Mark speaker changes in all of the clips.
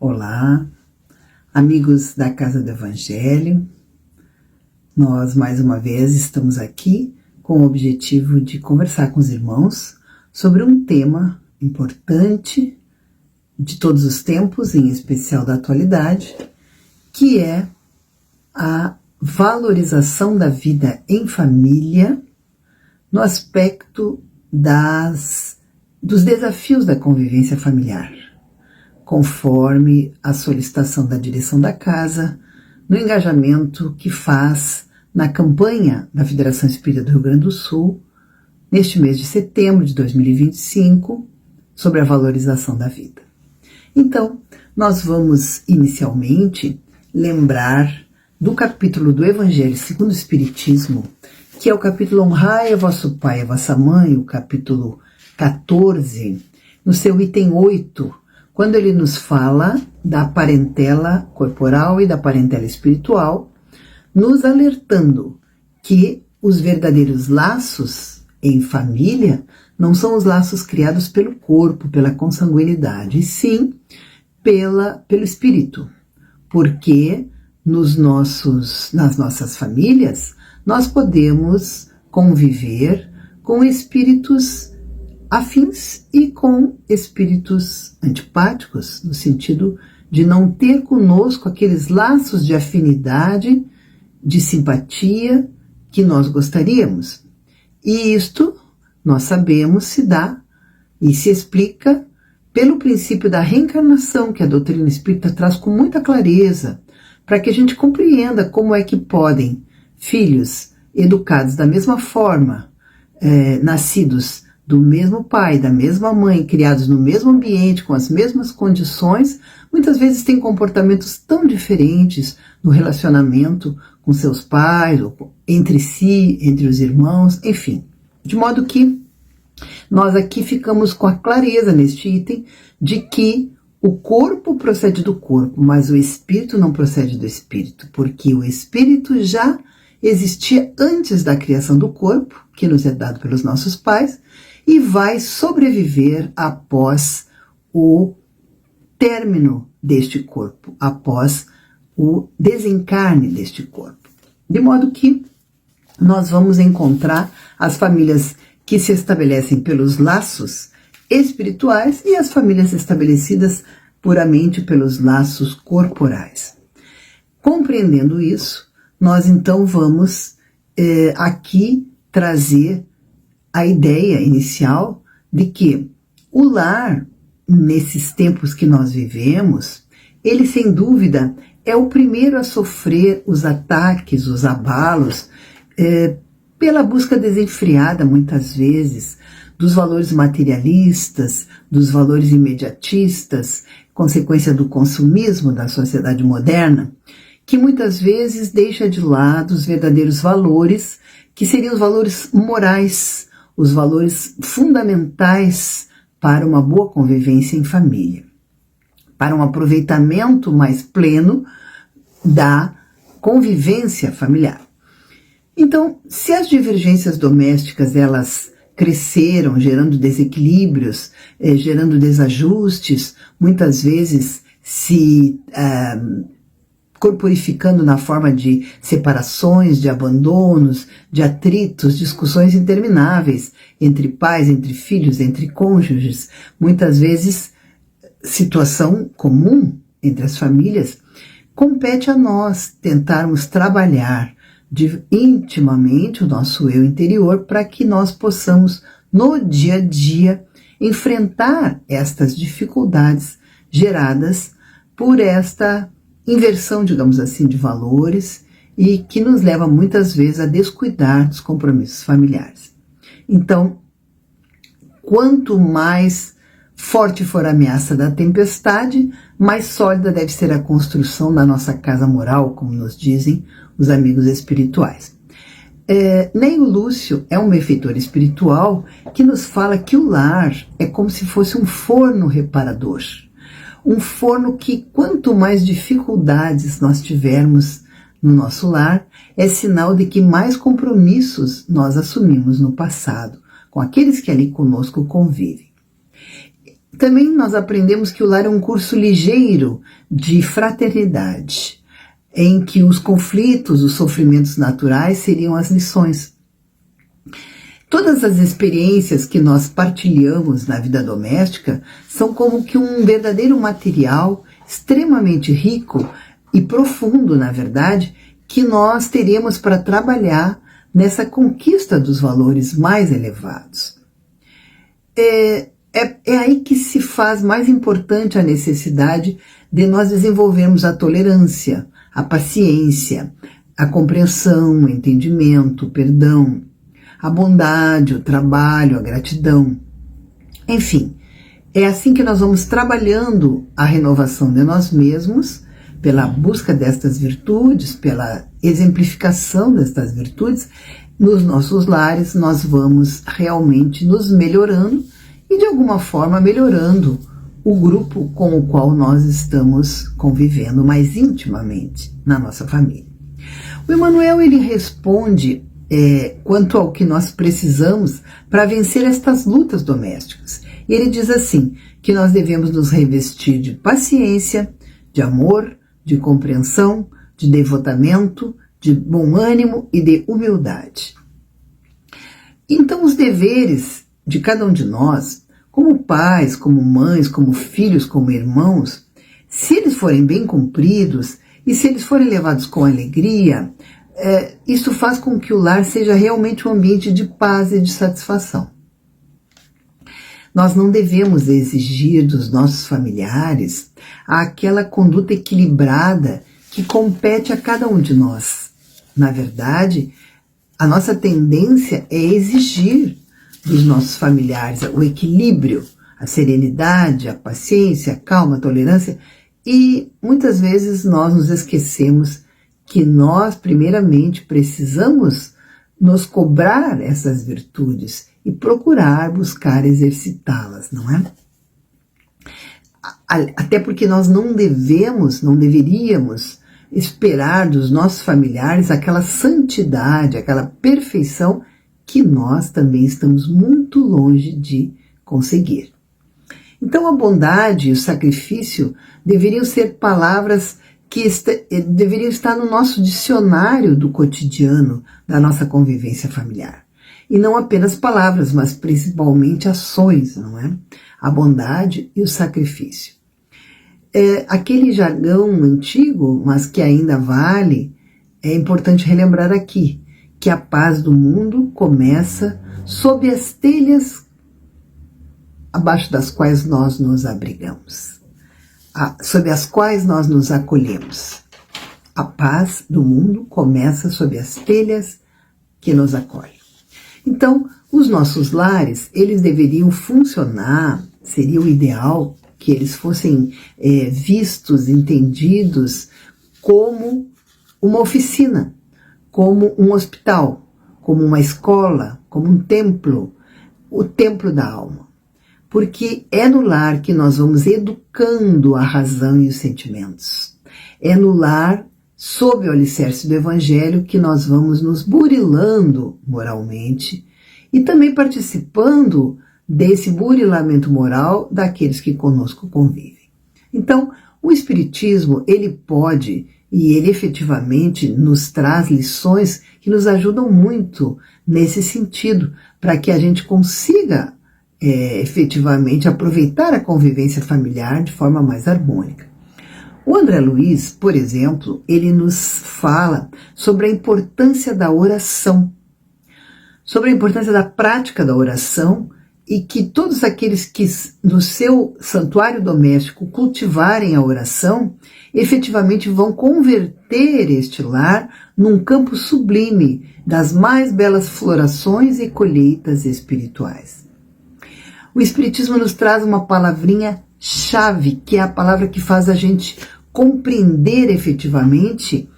Speaker 1: Olá, amigos da Casa do Evangelho. Nós, mais uma vez, estamos aqui com o objetivo de conversar com os irmãos sobre um tema importante de todos os tempos, em especial da atualidade, que é a valorização da vida em família no aspecto dos desafios da convivência familiar, conforme a solicitação da direção da casa, no engajamento que faz na campanha da Federação Espírita do Rio Grande do Sul, neste mês de setembro de 2025, sobre a valorização da vida. Então, nós vamos inicialmente lembrar do capítulo do Evangelho segundo o Espiritismo, que é o capítulo Honrai a vosso pai e a vossa mãe, o capítulo 14, no seu item 8, quando ele nos fala da parentela corporal e da parentela espiritual, nos alertando que os verdadeiros laços em família não são os laços criados pelo corpo, pela consanguinidade, e sim pelo espírito, porque nas nossas famílias nós podemos conviver com espíritos afins e com espíritos antipáticos, no sentido de não ter conosco aqueles laços de afinidade, de simpatia que nós gostaríamos. E isto, nós sabemos, se dá e se explica pelo princípio da reencarnação, que a doutrina espírita traz com muita clareza, para que a gente compreenda como é que podem filhos educados da mesma forma, nascidos do mesmo pai, da mesma mãe, criados no mesmo ambiente, com as mesmas condições, muitas vezes têm comportamentos tão diferentes no relacionamento com seus pais, ou entre si, entre os irmãos, enfim. De modo que nós aqui ficamos com a clareza neste item de que o corpo procede do corpo, mas o espírito não procede do espírito, porque o espírito já existia antes da criação do corpo, que nos é dado pelos nossos pais, e vai sobreviver após o término deste corpo, após o desencarne deste corpo. De modo que nós vamos encontrar as famílias que se estabelecem pelos laços espirituais e as famílias estabelecidas puramente pelos laços corporais. Compreendendo isso, nós então vamos aqui trazer a ideia inicial de que o lar, nesses tempos que nós vivemos, ele sem dúvida é o primeiro a sofrer os ataques, os abalos, pela busca desenfreada, muitas vezes, dos valores materialistas, dos valores imediatistas, consequência do consumismo da sociedade moderna, que muitas vezes deixa de lado os verdadeiros valores, que seriam os valores morais, os valores fundamentais para uma boa convivência em família, para um aproveitamento mais pleno da convivência familiar. Então, se as divergências domésticas elas cresceram, gerando desequilíbrios, gerando desajustes, muitas vezes se corporificando na forma de separações, de abandonos, de atritos, discussões intermináveis entre pais, entre filhos, entre cônjuges, muitas vezes situação comum entre as famílias, compete a nós tentarmos trabalhar intimamente o nosso eu interior para que nós possamos, no dia a dia, enfrentar estas dificuldades geradas por esta inversão, digamos assim, de valores e que nos leva muitas vezes a descuidar dos compromissos familiares. Então, quanto mais forte for a ameaça da tempestade, mais sólida deve ser a construção da nossa casa moral, como nos dizem os amigos espirituais. Neio Lúcio é um benfeitor espiritual que nos fala que o lar é como se fosse um forno reparador. Um forno que, quanto mais dificuldades nós tivermos no nosso lar, é sinal de que mais compromissos nós assumimos no passado, com aqueles que ali conosco convivem. Também nós aprendemos que o lar é um curso ligeiro de fraternidade, em que os conflitos, os sofrimentos naturais seriam as lições. Todas as experiências que nós partilhamos na vida doméstica são como que um verdadeiro material extremamente rico e profundo, na verdade, que nós teríamos para trabalhar nessa conquista dos valores mais elevados. É aí que se faz mais importante a necessidade de nós desenvolvermos a tolerância, a paciência, a compreensão, o entendimento, o perdão, a bondade, o trabalho, a gratidão. Enfim, é assim que nós vamos trabalhando a renovação de nós mesmos, pela busca destas virtudes, pela exemplificação destas virtudes. Nos nossos lares nós vamos realmente nos melhorando e de alguma forma melhorando o grupo com o qual nós estamos convivendo mais intimamente na nossa família. O Emmanuel, ele responde quanto ao que nós precisamos para vencer estas lutas domésticas. E ele diz assim, que nós devemos nos revestir de paciência, de amor, de compreensão, de devotamento, de bom ânimo e de humildade. Então os deveres de cada um de nós, como pais, como mães, como filhos, como irmãos, se eles forem bem cumpridos e se eles forem levados com alegria, isso faz com que o lar seja realmente um ambiente de paz e de satisfação. Nós não devemos exigir dos nossos familiares aquela conduta equilibrada que compete a cada um de nós. Na verdade, a nossa tendência é exigir dos nossos familiares o equilíbrio, a serenidade, a paciência, a calma, a tolerância, e muitas vezes nós nos esquecemos que nós, primeiramente, precisamos nos cobrar essas virtudes e procurar buscar exercitá-las, não é? Até porque nós não deveríamos esperar dos nossos familiares aquela santidade, aquela perfeição que nós também estamos muito longe de conseguir. Então a bondade e o sacrifício deveriam ser palavras que deveriam estar no nosso dicionário do cotidiano, da nossa convivência familiar. E não apenas palavras, mas principalmente ações, não é? A bondade e o sacrifício. Aquele jargão antigo, mas que ainda vale, é importante relembrar aqui, que a paz do mundo começa sob as telhas abaixo das quais nós nos abrigamos, sob as quais nós nos acolhemos. A paz do mundo começa sob as telhas que nos acolhem. Então, os nossos lares, eles deveriam funcionar, seria o ideal que eles fossem vistos, entendidos como uma oficina, como um hospital, como uma escola, como um templo, o templo da alma. Porque é no lar que nós vamos educando a razão e os sentimentos. É no lar, sob o alicerce do Evangelho, que nós vamos nos burilando moralmente e também participando desse burilamento moral daqueles que conosco convivem. Então, o Espiritismo, ele pode e ele efetivamente nos traz lições que nos ajudam muito nesse sentido, para que a gente consiga efetivamente aproveitar a convivência familiar de forma mais harmônica. O André Luiz, por exemplo, ele nos fala sobre a importância da oração, sobre a importância da prática da oração, e que todos aqueles que no seu santuário doméstico cultivarem a oração, efetivamente vão converter este lar num campo sublime das mais belas florações e colheitas espirituais. O Espiritismo nos traz uma palavrinha-chave, que é a palavra que faz a gente compreender efetivamente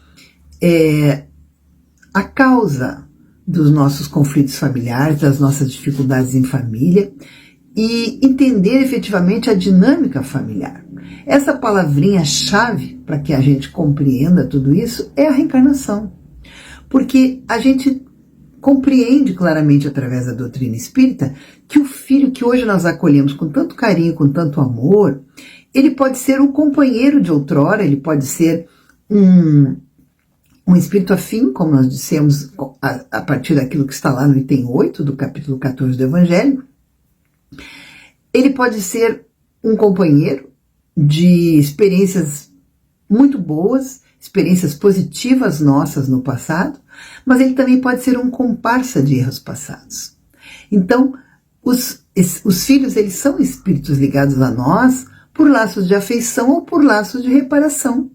Speaker 1: a causa dos nossos conflitos familiares, das nossas dificuldades em família e entender efetivamente a dinâmica familiar. Essa palavrinha-chave para que a gente compreenda tudo isso é a reencarnação. Porque a gente compreende claramente através da doutrina espírita que o filho que hoje nós acolhemos com tanto carinho, com tanto amor, ele pode ser o companheiro de outrora, ele pode ser um espírito afim, como nós dissemos a partir daquilo que está lá no item 8 do capítulo 14 do Evangelho. Ele pode ser um companheiro de experiências muito boas, experiências positivas nossas no passado, mas ele também pode ser um comparsa de erros passados. Então, os filhos, eles são espíritos ligados a nós por laços de afeição ou por laços de reparação.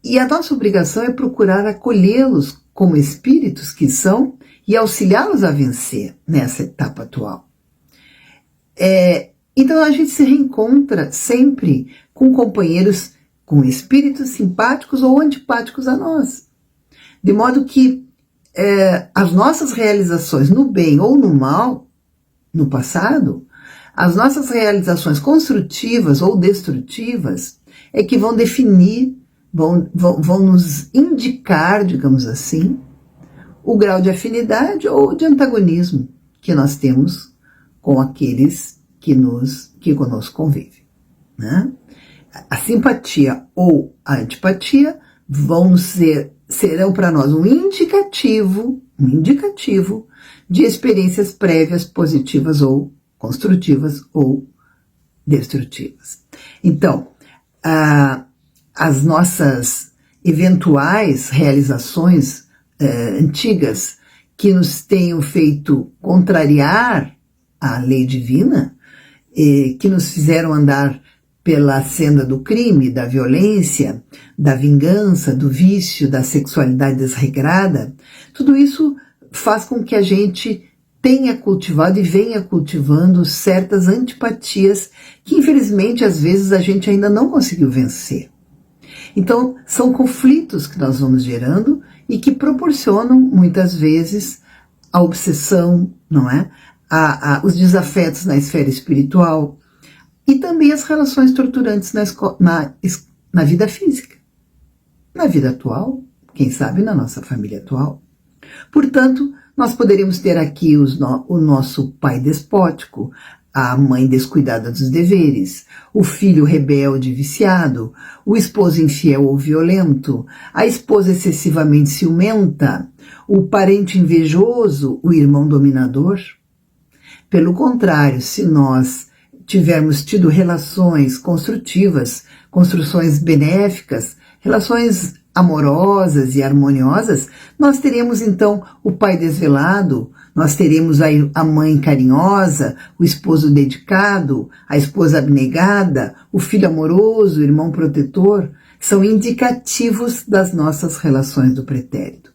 Speaker 1: E a nossa obrigação é procurar acolhê-los como espíritos que são e auxiliá-los a vencer nessa etapa atual. Então a gente se reencontra sempre com companheiros, com espíritos simpáticos ou antipáticos a nós. De modo que as nossas realizações no bem ou no mal, no passado, as nossas realizações construtivas ou destrutivas é que vão definir, vão nos indicar, digamos assim, o grau de afinidade ou de antagonismo que nós temos com aqueles que conosco convivem, né? A simpatia ou a antipatia serão para nós um indicativo de experiências prévias positivas ou construtivas ou destrutivas. Então, as nossas eventuais realizações antigas que nos tenham feito contrariar a lei divina, que nos fizeram andar pela senda do crime, da violência, da vingança, do vício, da sexualidade desregrada, tudo isso faz com que a gente tenha cultivado e venha cultivando certas antipatias que, infelizmente, às vezes a gente ainda não conseguiu vencer. Então, são conflitos que nós vamos gerando e que proporcionam, muitas vezes, a obsessão, não é? Os desafetos na esfera espiritual e também as relações torturantes na vida física, na vida atual, quem sabe na nossa família atual. Portanto, nós poderíamos ter aqui o nosso pai despótico, a mãe descuidada dos deveres, o filho rebelde e viciado, o esposo infiel ou violento, a esposa excessivamente ciumenta, o parente invejoso, o irmão dominador. Pelo contrário, se nós tivermos tido relações construtivas, construções benéficas, relações amorosas e harmoniosas, nós teremos então o pai desvelado, nós teremos a mãe carinhosa, o esposo dedicado, a esposa abnegada, o filho amoroso, o irmão protetor, são indicativos das nossas relações do pretérito.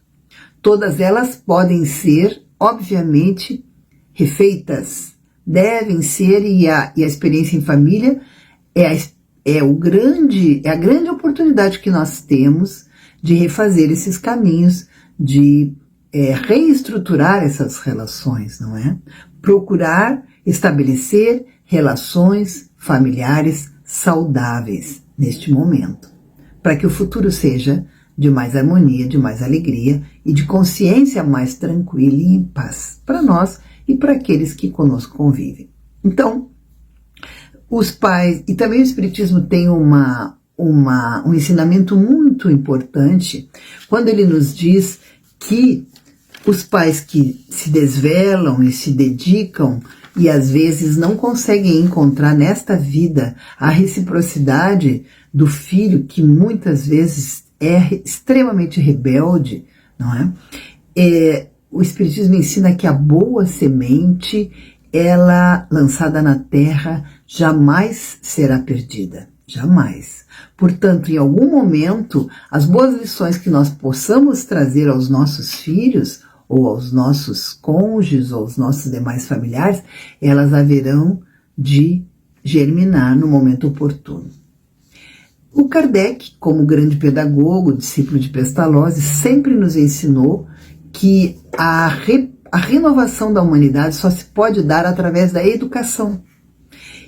Speaker 1: Todas elas podem ser, obviamente, refeitas, devem ser, e a experiência em família é a grande oportunidade que nós temos de refazer esses caminhos, de reestruturar essas relações, não é? Procurar estabelecer relações familiares saudáveis neste momento, para que o futuro seja de mais harmonia, de mais alegria e de consciência mais tranquila e em paz para nós e para aqueles que conosco convivem. Então, os pais, e também o Espiritismo tem um ensinamento muito importante quando ele nos diz que os pais que se desvelam e se dedicam e às vezes não conseguem encontrar nesta vida a reciprocidade do filho que muitas vezes é extremamente rebelde, não é? O Espiritismo ensina que a boa semente, ela lançada na terra, jamais será perdida. Jamais. Portanto, em algum momento, as boas lições que nós possamos trazer aos nossos filhos, ou aos nossos cônjuges, ou aos nossos demais familiares, elas haverão de germinar no momento oportuno. O Kardec, como grande pedagogo, discípulo de Pestalozzi, sempre nos ensinou que a renovação da humanidade só se pode dar através da educação.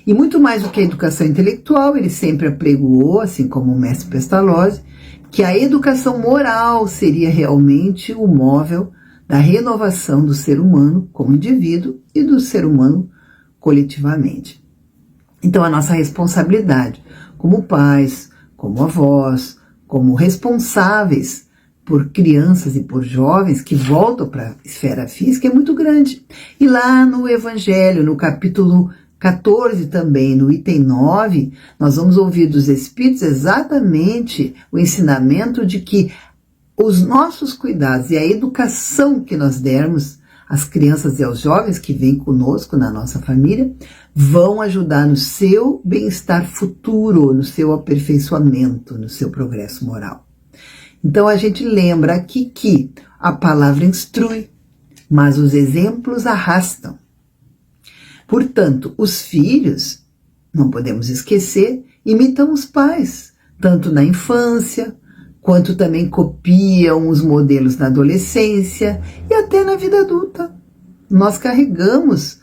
Speaker 1: E muito mais do que a educação intelectual, ele sempre apregoou, assim como o mestre Pestalozzi, que a educação moral seria realmente o móvel da renovação do ser humano como indivíduo e do ser humano coletivamente. Então, a nossa responsabilidade como pais, como avós, como responsáveis por crianças e por jovens que voltam para a esfera física é muito grande. E lá no Evangelho, no capítulo 14 também, no item 9, nós vamos ouvir dos Espíritos exatamente o ensinamento de que os nossos cuidados e a educação que nós dermos às crianças e aos jovens que vêm conosco na nossa família vão ajudar no seu bem-estar futuro, no seu aperfeiçoamento, no seu progresso moral. Então a gente lembra aqui que a palavra instrui, mas os exemplos arrastam. Portanto, os filhos, não podemos esquecer, imitam os pais, tanto na infância, quanto também copiam os modelos na adolescência e até na vida adulta. Nós carregamos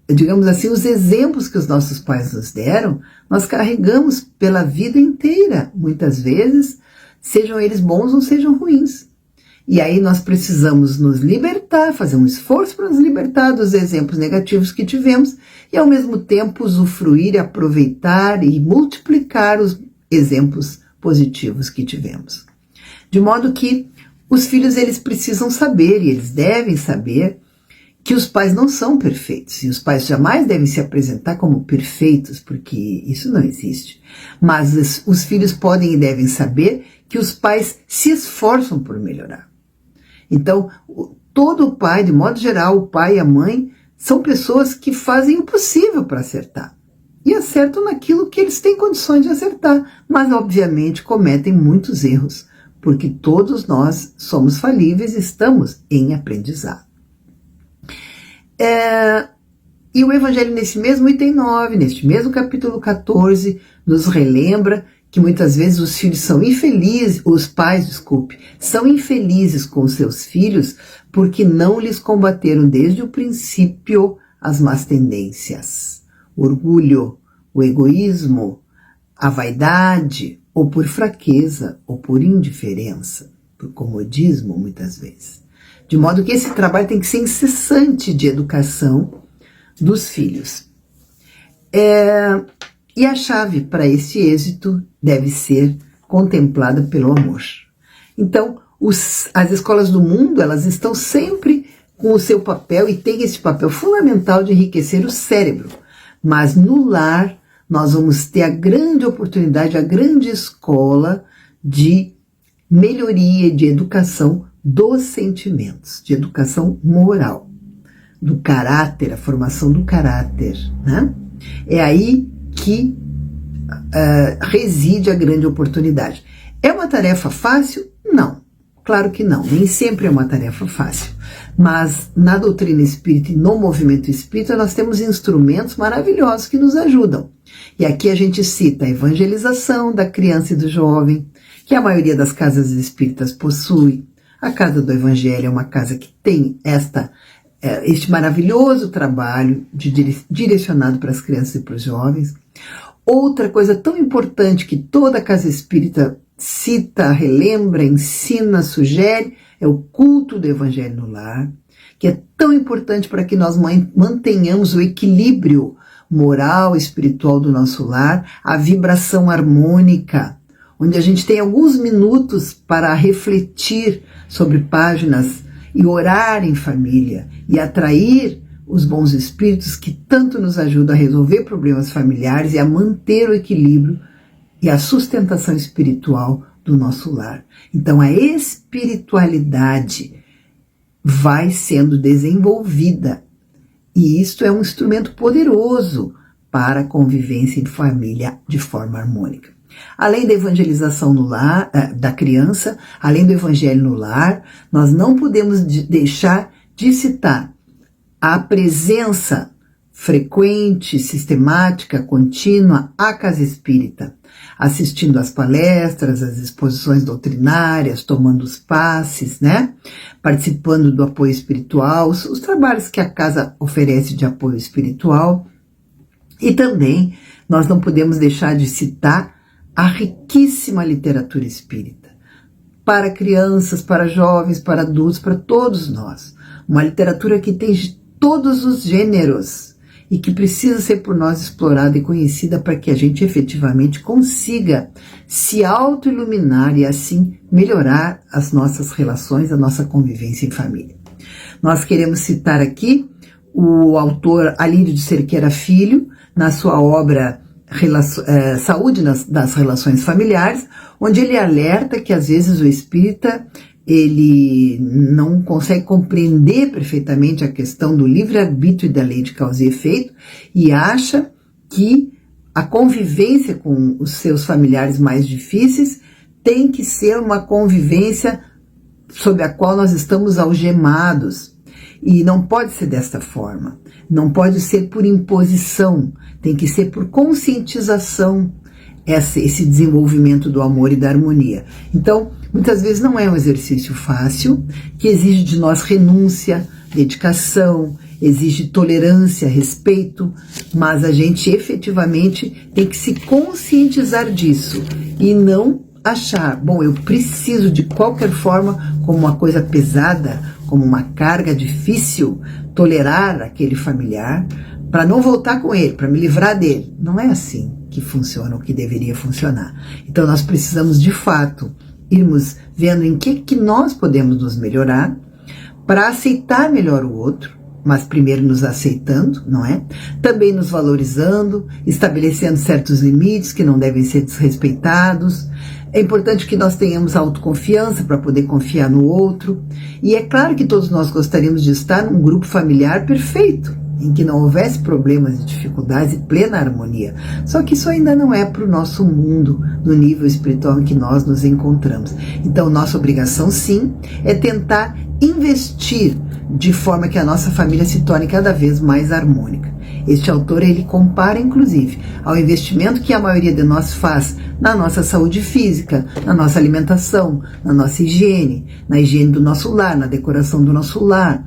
Speaker 1: digamos assim, os exemplos que os nossos pais nos deram, nós carregamos pela vida inteira, muitas vezes, sejam eles bons ou sejam ruins. E aí nós precisamos nos libertar, fazer um esforço para nos libertar dos exemplos negativos que tivemos e ao mesmo tempo usufruir, aproveitar e multiplicar os exemplos positivos que tivemos. De modo que os filhos eles precisam saber e eles devem saber que os pais não são perfeitos e os pais jamais devem se apresentar como perfeitos, porque isso não existe. Mas os filhos podem e devem saber que os pais se esforçam por melhorar. Então, todo pai, de modo geral, o pai e a mãe, são pessoas que fazem o possível para acertar. E acertam naquilo que eles têm condições de acertar, mas obviamente cometem muitos erros, porque todos nós somos falíveis e estamos em aprendizado. E o Evangelho nesse mesmo item 9, neste mesmo capítulo 14, nos relembra que muitas vezes os filhos são infelizes, os pais, são infelizes com seus filhos porque não lhes combateram desde o princípio as más tendências, o orgulho, o egoísmo, a vaidade, ou por fraqueza, ou por indiferença, por comodismo muitas vezes. De modo que esse trabalho tem que ser incessante de educação dos filhos. E a chave para esse êxito deve ser contemplada pelo amor. Então, as escolas do mundo, elas estão sempre com o seu papel e têm esse papel fundamental de enriquecer o cérebro. Mas no lar, nós vamos ter a grande oportunidade, a grande escola de melhoria, de educação dos sentimentos, de educação moral, do caráter, a formação do caráter, né? É aí que reside a grande oportunidade. É uma tarefa fácil? Não, claro que não, nem sempre é uma tarefa fácil, mas na doutrina espírita e no movimento espírita nós temos instrumentos maravilhosos que nos ajudam. E aqui a gente cita a evangelização da criança e do jovem, que a maioria das casas espíritas possui. A Casa do Evangelho é uma casa que tem este maravilhoso trabalho direcionado para as crianças e para os jovens. Outra coisa tão importante que toda casa espírita cita, relembra, ensina, sugere, é o culto do Evangelho no lar, que é tão importante para que nós mantenhamos o equilíbrio moral e espiritual do nosso lar, a vibração harmônica, onde a gente tem alguns minutos para refletir sobre páginas e orar em família e atrair os bons espíritos que tanto nos ajudam a resolver problemas familiares e a manter o equilíbrio e a sustentação espiritual do nosso lar. Então a espiritualidade vai sendo desenvolvida e isto é um instrumento poderoso para a convivência em família de forma harmônica. Além da evangelização no lar, da criança, além do evangelho no lar, nós não podemos deixar de citar a presença frequente, sistemática, contínua à casa espírita, assistindo às palestras, às exposições doutrinárias, tomando os passes, né? Participando do apoio espiritual, os trabalhos que a casa oferece de apoio espiritual. E também nós não podemos deixar de citar a riquíssima literatura espírita. para crianças, para jovens, para adultos, para todos nós. Uma literatura que tem de todos os gêneros e que precisa ser por nós explorada e conhecida para que a gente efetivamente consiga se auto-iluminar e assim melhorar as nossas relações, a nossa convivência em família. Nós queremos citar aqui o autor Alírio de Cerqueira Filho, na sua obra Saúde das Relações Familiares, onde ele alerta que às vezes o espírita ele não consegue compreender perfeitamente a questão do livre-arbítrio e da lei de causa e efeito e acha que a convivência com os seus familiares mais difíceis tem que ser uma convivência sob a qual nós estamos algemados. E não pode ser desta forma, não pode ser por imposição, tem que ser por conscientização esse desenvolvimento do amor e da harmonia. Então, muitas vezes não é um exercício fácil, que exige de nós renúncia, dedicação, exige tolerância, respeito, mas a gente efetivamente tem que se conscientizar disso e não achar, bom, eu preciso de qualquer forma, como uma coisa pesada, como uma carga difícil, tolerar aquele familiar para não voltar com ele, para me livrar dele. Não é assim que funciona o que deveria funcionar. Então nós precisamos de fato irmos vendo em que nós podemos nos melhorar para aceitar melhor o outro, mas primeiro nos aceitando, não é? Também nos valorizando, estabelecendo certos limites que não devem ser desrespeitados. É importante que nós tenhamos autoconfiança para poder confiar no outro. E é claro que todos nós gostaríamos de estar num grupo familiar perfeito, em que não houvesse problemas e dificuldades e plena harmonia. Só que isso ainda não é para o nosso mundo, no nível espiritual em que nós nos encontramos. Então, nossa obrigação, sim, é tentar investir de forma que a nossa família se torne cada vez mais harmônica. Este autor, ele compara, inclusive, ao investimento que a maioria de nós faz na nossa saúde física, na nossa alimentação, na nossa higiene, na higiene do nosso lar, na decoração do nosso lar,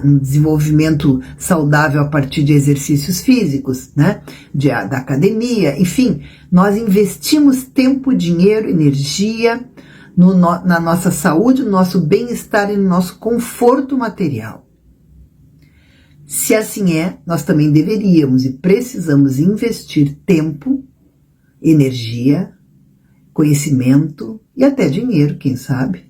Speaker 1: no desenvolvimento saudável a partir de exercícios físicos, né? Da academia, enfim, nós investimos tempo, dinheiro, energia na nossa saúde, no nosso bem-estar e no nosso conforto material. Se assim é, nós também deveríamos e precisamos investir tempo, energia, conhecimento e até dinheiro, quem sabe,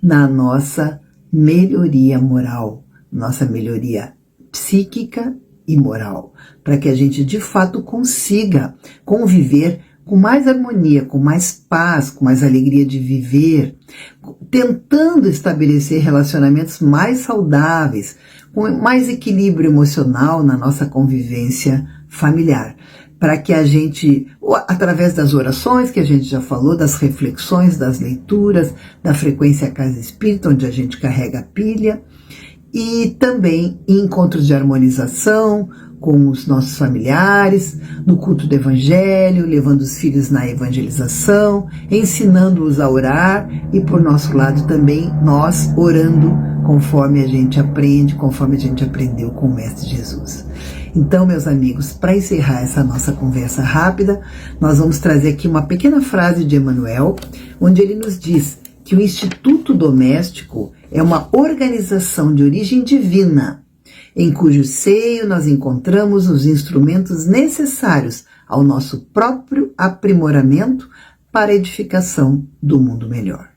Speaker 1: na nossa melhoria moral, nossa melhoria psíquica e moral, para que a gente de fato consiga conviver com mais harmonia, com mais paz, com mais alegria de viver, tentando estabelecer relacionamentos mais saudáveis, com mais equilíbrio emocional na nossa convivência familiar, para que a gente, através das orações que a gente já falou, das reflexões, das leituras, da frequência Casa Espírita, onde a gente carrega a pilha, e também em encontros de harmonização com os nossos familiares, no culto do Evangelho, levando os filhos na evangelização, ensinando-os a orar e, por nosso lado, também nós orando conforme a gente aprende, conforme a gente aprendeu com o Mestre Jesus. Então, meus amigos, para encerrar essa nossa conversa rápida, nós vamos trazer aqui uma pequena frase de Emmanuel, onde ele nos diz que o Instituto Doméstico é uma organização de origem divina, em cujo seio nós encontramos os instrumentos necessários ao nosso próprio aprimoramento para a edificação do mundo melhor.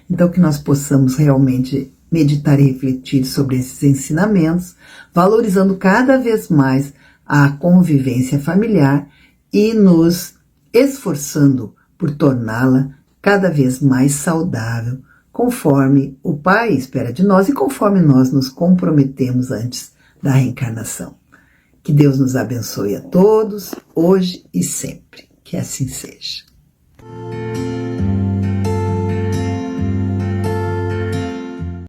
Speaker 1: Então, que nós possamos realmente meditar e refletir sobre esses ensinamentos, valorizando cada vez mais a convivência familiar e nos esforçando por torná-la cada vez mais saudável, conforme o Pai espera de nós e conforme nós nos comprometemos antes da reencarnação. Que Deus nos abençoe a todos, hoje e sempre. Que assim seja.